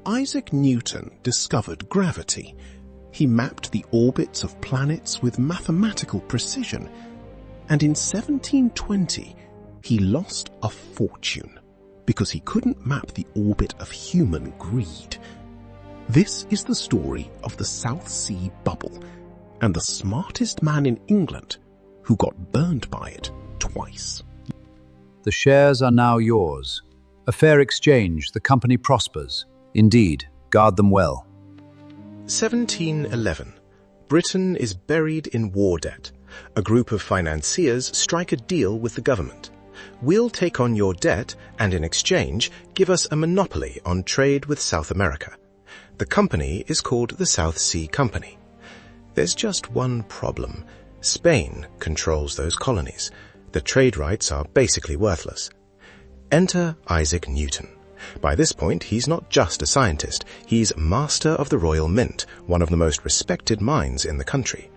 Isaac Newton discovered gravity. He mapped the orbits of planets with mathematical precision, and in 1720 he lost a fortune because he couldn't map the orbit of human greed. This is the story of the South Sea Bubble and the smartest man in England who got burned by it twice. The shares are now yours. A fair exchange, the company prospers. Indeed, guard them well. 1711. Britain is buried in war debt. A group of financiers strike a deal with the government. We'll take on your debt and in exchange give us a monopoly on trade with South America. The company is called the South Sea Company. There's just one problem. Spain controls those colonies. The trade rights are basically worthless. Enter Isaac Newton. By this point, he's not just a scientist. He's master of the Royal Mint, one of the most respected minds in the country.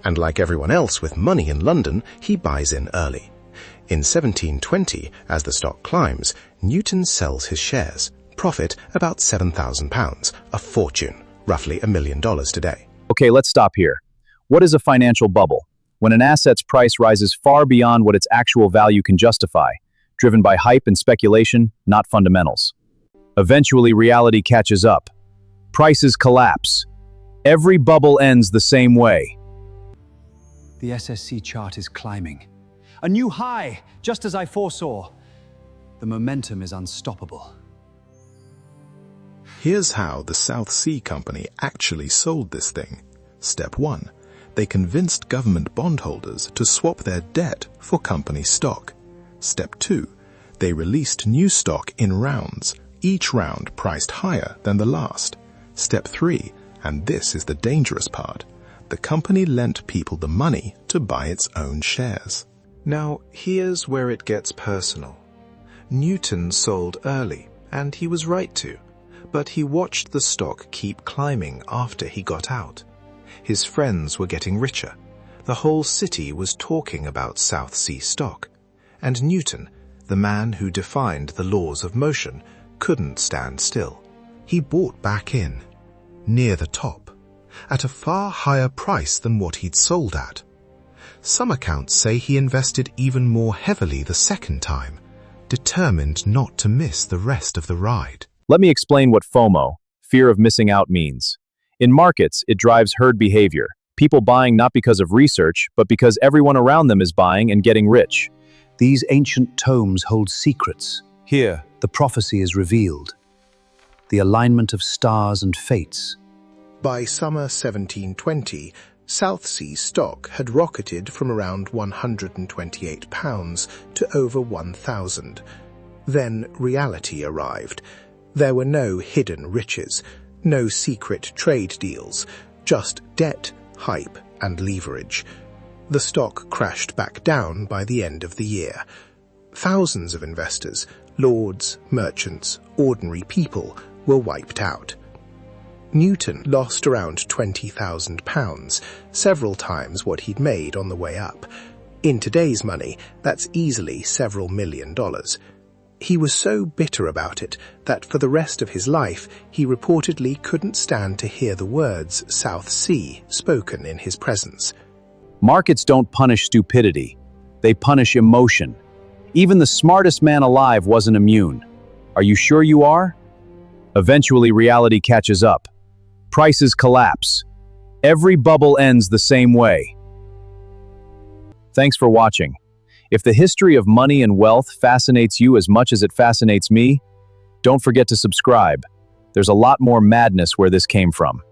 And like everyone else with money in London, he buys in early. In 1720, as the stock climbs, Newton sells his shares. Profit about £7,000, a fortune, roughly $1 million today. Okay, let's stop here. What is a financial bubble? When an asset's price rises far beyond what its actual value can justify, driven by hype and speculation, not fundamentals. Eventually, reality catches up. Prices collapse. Every bubble ends the same way. The SSC chart is climbing. A new high, just as I foresaw. The momentum is unstoppable. Here's how the South Sea Company actually sold this thing. Step 1. They convinced government bondholders to swap their debt for company stock. Step 2. They released new stock in rounds, each round priced higher than the last. Step 3, and this is the dangerous part, the company lent people the money to buy its own shares. Now, here's where it gets personal. Newton sold early, and he was right to, but he watched the stock keep climbing after he got out. His friends were getting richer. The whole city was talking about South Sea stock. And Newton, the man who defined the laws of motion, couldn't stand still. He bought back in, near the top, at a far higher price than what he'd sold at. Some accounts say he invested even more heavily the second time, determined not to miss the rest of the ride. Let me explain what FOMO, fear of missing out, means. In markets, it drives herd behavior. People buying not because of research, but because everyone around them is buying and getting rich. These ancient tomes hold secrets. Here, the prophecy is revealed. The alignment of stars and fates. By summer 1720, South Sea stock had rocketed from around £128 to over 1,000. Then reality arrived. There were no hidden riches, no secret trade deals, just debt, hype, and leverage. The stock crashed back down by the end of the year. Thousands of investors, lords, merchants, ordinary people, were wiped out. Newton lost around £20,000, several times what he'd made on the way up. In today's money, that's easily several $1 million. He was so bitter about it that for the rest of his life he reportedly couldn't stand to hear the words South Sea spoken in his presence. Markets don't punish stupidity. They punish emotion. Even the smartest man alive wasn't immune. Are you sure you are? Eventually, reality catches up. Prices collapse. Every bubble ends the same way. Thanks for watching. If the history of money and wealth fascinates you as much as it fascinates me, don't forget to subscribe. There's a lot more madness where this came from.